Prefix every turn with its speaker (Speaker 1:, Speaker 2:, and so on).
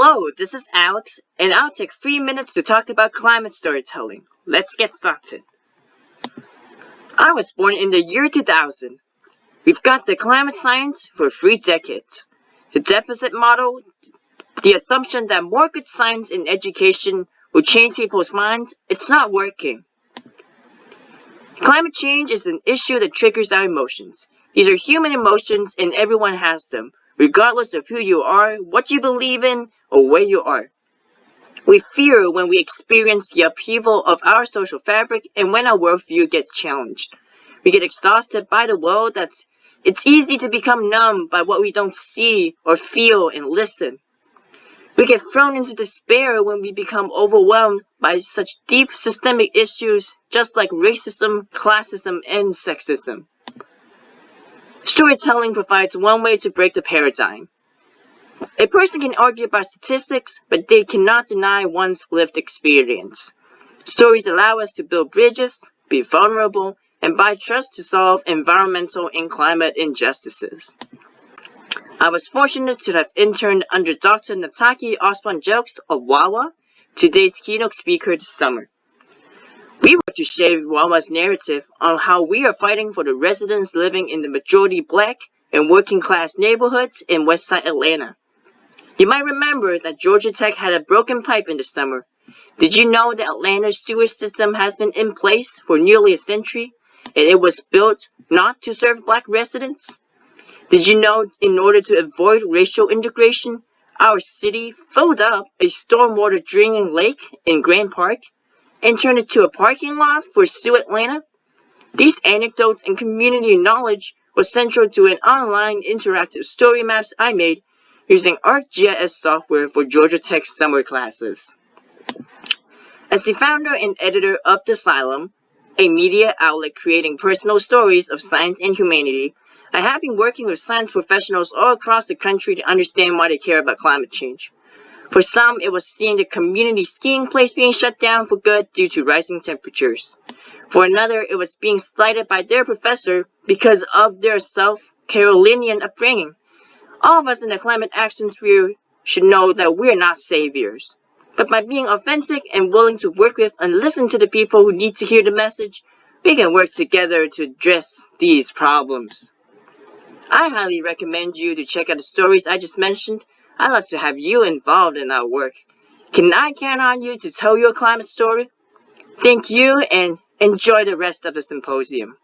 Speaker 1: Hello, this is Alex, and I'll take 3 minutes to talk about climate storytelling. Let's get started. I was born in the year 2000. We've got the climate science for 3 decades. The deficit model, the assumption that more good science in education will change people's minds, it's not working. Climate change is an issue that triggers our emotions. These are human emotions and everyone has them, regardless of who you are, what you believe in, or where you are. We fear when we experience the upheaval of our social fabric and when our worldview gets challenged. We get exhausted by the world. It's easy to become numb by what we don't see or feel and listen. We get thrown into despair when we become overwhelmed by such deep systemic issues just like racism, classism, and sexism. Storytelling provides one way to break the paradigm. A person can argue about statistics, but they cannot deny one's lived experience. Stories allow us to build bridges, be vulnerable, and buy trust to solve environmental and climate injustices. I was fortunate to have interned under Dr. Nataki Osborne-Jelks of WAWA, today's keynote speaker this summer. We work to shape WAWA's narrative on how we are fighting for the residents living in the majority Black and working class neighborhoods in Westside Atlanta. You might remember that Georgia Tech had a broken pipe in the summer. Did you know that Atlanta's sewage system has been in place for nearly a century, and it was built not to serve Black residents? Did you know in order to avoid racial integration, our city filled up a stormwater draining lake in Grand Park and turned it to a parking lot for Sue Atlanta? These anecdotes and community knowledge was central to an online interactive story maps I made using ArcGIS software for Georgia Tech's summer classes. As the founder and editor of The Asylum, a media outlet creating personal stories of science and humanity, I have been working with science professionals all across the country to understand why they care about climate change. For some, it was seeing the community skiing place being shut down for good due to rising temperatures. For another, it was being slighted by their professor because of their South Carolinian upbringing. All of us in the climate action sphere should know that we're not saviors. But by being authentic and willing to work with and listen to the people who need to hear the message, we can work together to address these problems. I highly recommend you to check out the stories I just mentioned. I'd love to have you involved in our work. Can I count on you to tell your climate story? Thank you and enjoy the rest of the symposium.